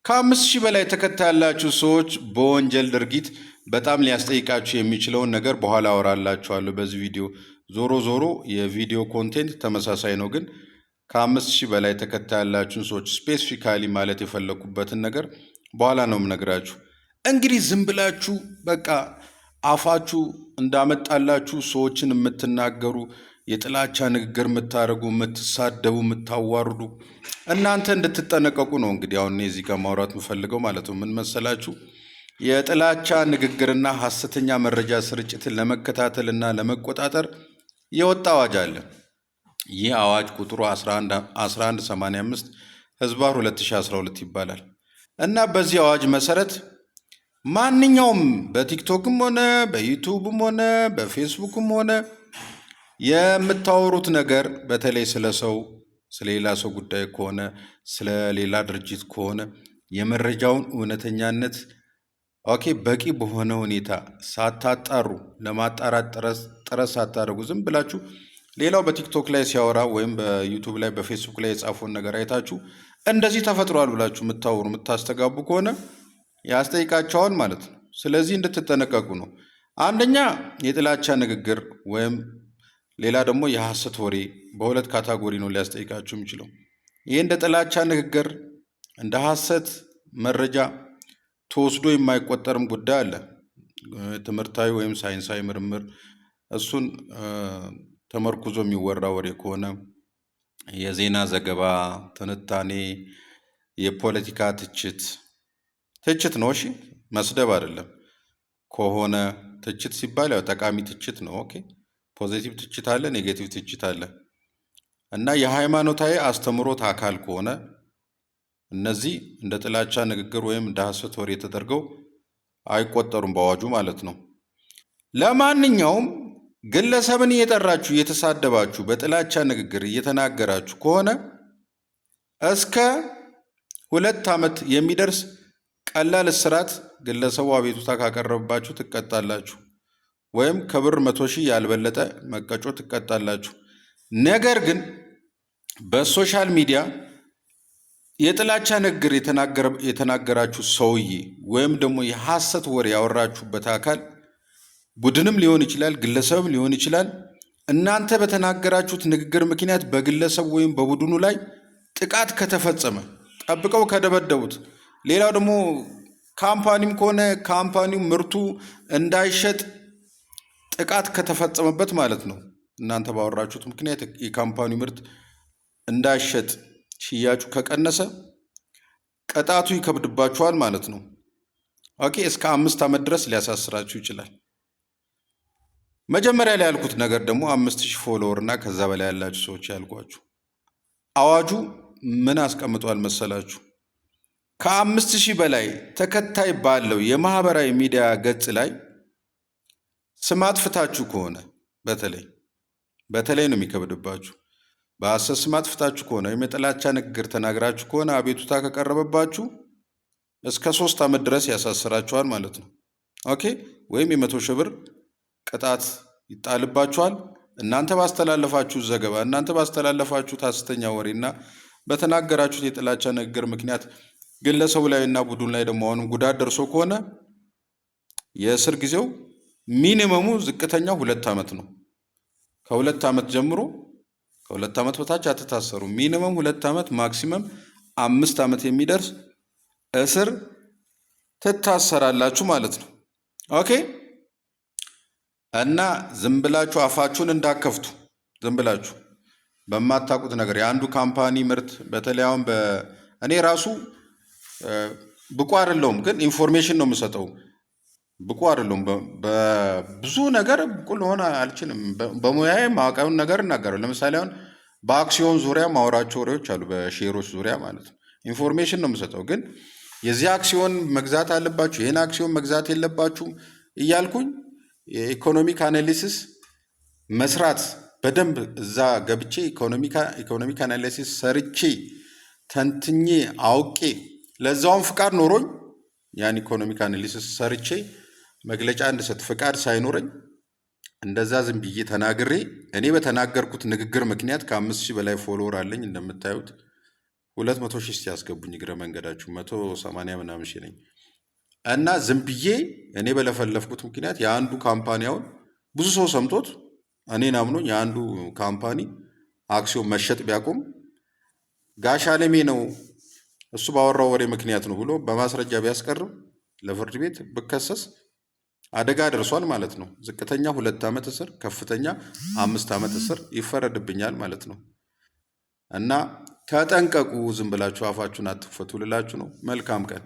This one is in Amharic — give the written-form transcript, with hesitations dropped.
ከ5000 በላይ ተከታይ ያላችሁ ሰዎች በወንጀል ድርጊት በጣም ሊያስጠይቃችሁ የሚችለውን ነገር በኋላ አወራላችኋለሁ በዚህ ቪዲዮ። ዞሮ ዞሮ የቪዲዮ ኮንቴንት ተመሳሳይ ነው፣ ግን ከ5000 በላይ ተከታይ ያላችሁን ሰዎች ስፔሲፊካሊ ማለት የፈለኩበትን ነገር በኋላ ነው የምነግራችሁ። እንግዲህ ዝም ብላችሁ በቃ አፋችሁ እንዳመጣላችሁ ሰዎችን የምትናገሩ፣ የጥላቻ ንግግር የምታደርጉ፣ የምትሳደቡ፣ የምታዋርዱ እናንተ እንድትጠነቀቁ ነው። እንግዲህ አሁን እዚህ ጋር ማውራት የምፈልገው ማለት ነው ምን መሰላችሁ? የጥላቻ ንግግርና ሐሰተኛ መረጃ ስርጭትን ለመከታተልና ለመቆጣጠር የወጣ አዋጅ አለ። ይህ አዋጅ ቁጥሩ 1185 ህዝባር 2012 ይባላል እና በዚህ አዋጅ መሰረት ማንኛውም በቲክቶክም ሆነ በዩቲዩብም ሆነ በፌስቡክም ሆነ የምታወሩት ነገር በተለይ ስለ ሰው ስለሌላ ሰው ጉዳይ ከሆነ ስለ ሌላ ድርጅት ከሆነ የመረጃውን እውነተኛነት በቂ በሆነ ሁኔታ ሳታጣሩ ለማጣራት ጥረት ሳታደርጉ ዝም ብላችሁ ሌላው በቲክቶክ ላይ ሲያወራ ወይም በዩቲዩብ ላይ በፌስቡክ ላይ የጻፈውን ነገር አይታችሁ እንደዚህ ተፈጥሯል ብላችሁ የምታወሩ የምታስተጋቡ ከሆነ ያስጠይቃቸዋል ማለት ነው። ስለዚህ እንድትጠነቀቁ ነው። አንደኛ የጥላቻ ንግግር ወይም ሌላ ደግሞ የሐሰት ወሬ በሁለት ካታጎሪ ነው ሊያስጠይቃችሁ የሚችለው። ይህ እንደ ጥላቻ ንግግር እንደ ሐሰት መረጃ ተወስዶ የማይቆጠርም ጉዳይ አለ። ትምህርታዊ ወይም ሳይንሳዊ ምርምር እሱን ተመርኩዞ የሚወራ ወሬ ከሆነ የዜና ዘገባ፣ ትንታኔ፣ የፖለቲካ ትችት ነው። እሺ መስደብ አይደለም። ከሆነ ትችት ሲባል ያው ጠቃሚ ትችት ነው። ፖዚቲቭ ትችት አለ፣ ኔጌቲቭ ትችት አለ እና የሃይማኖታዊ አስተምሮት አካል ከሆነ እነዚህ እንደ ጥላቻ ንግግር ወይም እንደ ሐሰት ወሬ ተደርገው አይቆጠሩም በአዋጁ ማለት ነው። ለማንኛውም ግለሰብን እየጠራችሁ እየተሳደባችሁ በጥላቻ ንግግር እየተናገራችሁ ከሆነ እስከ 2 ዓመት የሚደርስ ቀላል እስራት ግለሰቡ አቤቱታ ካቀረበባችሁ ትቀጣላችሁ፣ ወይም ከብር 100,000 ያልበለጠ መቀጮ ትቀጣላችሁ። ነገር ግን በሶሻል ሚዲያ የጥላቻ ንግግር የተናገራችሁ ሰውዬ ወይም ደግሞ የሐሰት ወሬ ያወራችሁበት አካል ቡድንም ሊሆን ይችላል፣ ግለሰብም ሊሆን ይችላል። እናንተ በተናገራችሁት ንግግር ምክንያት በግለሰብ ወይም በቡድኑ ላይ ጥቃት ከተፈጸመ ጠብቀው ከደበደቡት፣ ሌላው ደግሞ ካምፓኒም ከሆነ ካምፓኒው ምርቱ እንዳይሸጥ ጥቃት ከተፈጸመበት ማለት ነው። እናንተ ባወራችሁት ምክንያት የካምፓኒው ምርት እንዳይሸጥ ሽያጩ ከቀነሰ ቅጣቱ ይከብድባችኋል ማለት ነው። እስከ 5 ዓመት ድረስ ሊያሳስራችሁ ይችላል። መጀመሪያ ላይ ያልኩት ነገር ደግሞ 5000 ፎሎወር እና ከዛ በላይ ያላችሁ ሰዎች ያልኳችሁ አዋጁ ምን አስቀምጧል መሰላችሁ? ከ5000 በላይ ተከታይ ባለው የማህበራዊ ሚዲያ ገጽ ላይ ስም አጥፍታችሁ ከሆነ በተለይ ነው የሚከብድባችሁ። በሐሰት ስም አጥፍታችሁ ከሆነ ወይም የጥላቻ ንግግር ተናግራችሁ ከሆነ አቤቱታ ከቀረበባችሁ እስከ 3 ዓመት ድረስ ያሳስራችኋል ማለት ነው። ወይም የ100,000 ብር ቅጣት ይጣልባችኋል። እናንተ ባስተላለፋችሁ ዘገባ፣ እናንተ ባስተላለፋችሁት ሐሰተኛ ወሬና በተናገራችሁት የጥላቻ ንግግር ምክንያት ግለሰቡ ላይና ቡድን ላይ ደግሞ አሁንም ጉዳት ደርሶ ከሆነ የእስር ጊዜው ሚኒመሙ ዝቅተኛው 2 ዓመት ነው። ከ2 ዓመት ጀምሮ ከ2 ዓመት በታች አትታሰሩ። ሚኒመም 2 ዓመት፣ ማክሲመም 5 ዓመት የሚደርስ እስር ትታሰራላችሁ ማለት ነው። እና ዝም ብላችሁ አፋችሁን እንዳከፍቱ፣ ዝም ብላችሁ በማታውቁት ነገር የአንዱ ካምፓኒ ምርት በተለይ አሁን እኔ ራሱ ብቁ አይደለሁም፣ ግን ኢንፎርሜሽን ነው የምሰጠው። ብቁ አይደለሁም፣ በብዙ ነገር ብቁ ልሆን አልችልም። በሙያዬ ማውቀውን ነገር እናገራለሁ። ለምሳሌ አሁን በአክሲዮን ዙሪያ ማወራቸው ወሬዎች አሉ፣ በሼሮች ዙሪያ ማለት ነው። ኢንፎርሜሽን ነው የምሰጠው፣ ግን የዚህ አክሲዮን መግዛት አለባችሁ፣ ይህን አክሲዮን መግዛት የለባችሁም እያልኩኝ የኢኮኖሚክ አናሊሲስ መስራት በደንብ እዛ ገብቼ ኢኮኖሚክ አናሊሲስ ሰርቼ ተንትኜ አውቄ ለዛውም ፍቃድ ኖሮኝ ያን ኢኮኖሚክ አናሊሲስ ሰርቼ መግለጫ እንድሰጥ ፍቃድ ሳይኖረኝ እንደዛ ዝም ብዬ ተናግሬ እኔ በተናገርኩት ንግግር ምክንያት ከ5000 በላይ ፎሎወር አለኝ እንደምታዩት 200 ሺህ እስቲ ያስገቡኝ እግረ መንገዳችሁ 180 ምናምን ሺህ ነኝ እና ዝም ብዬ እኔ በለፈለፍኩት ምክንያት የአንዱ ካምፓኒ አሁን ብዙ ሰው ሰምቶት እኔን አምኖኝ የአንዱ ካምፓኒ አክሲዮን መሸጥ ቢያቆም ጋሽ አለሜ ነው እሱ ባወራው ወሬ ምክንያት ነው ብሎ በማስረጃ ቢያስቀርብ ለፍርድ ቤት ብከሰስ አደጋ ደርሷል ማለት ነው። ዝቅተኛ 2 ዓመት እስር፣ ከፍተኛ 5 ዓመት እስር ይፈረድብኛል ማለት ነው። እና ተጠንቀቁ፣ ዝም ብላችሁ አፋችሁን አትክፈቱ ልላችሁ ነው። መልካም ቀን።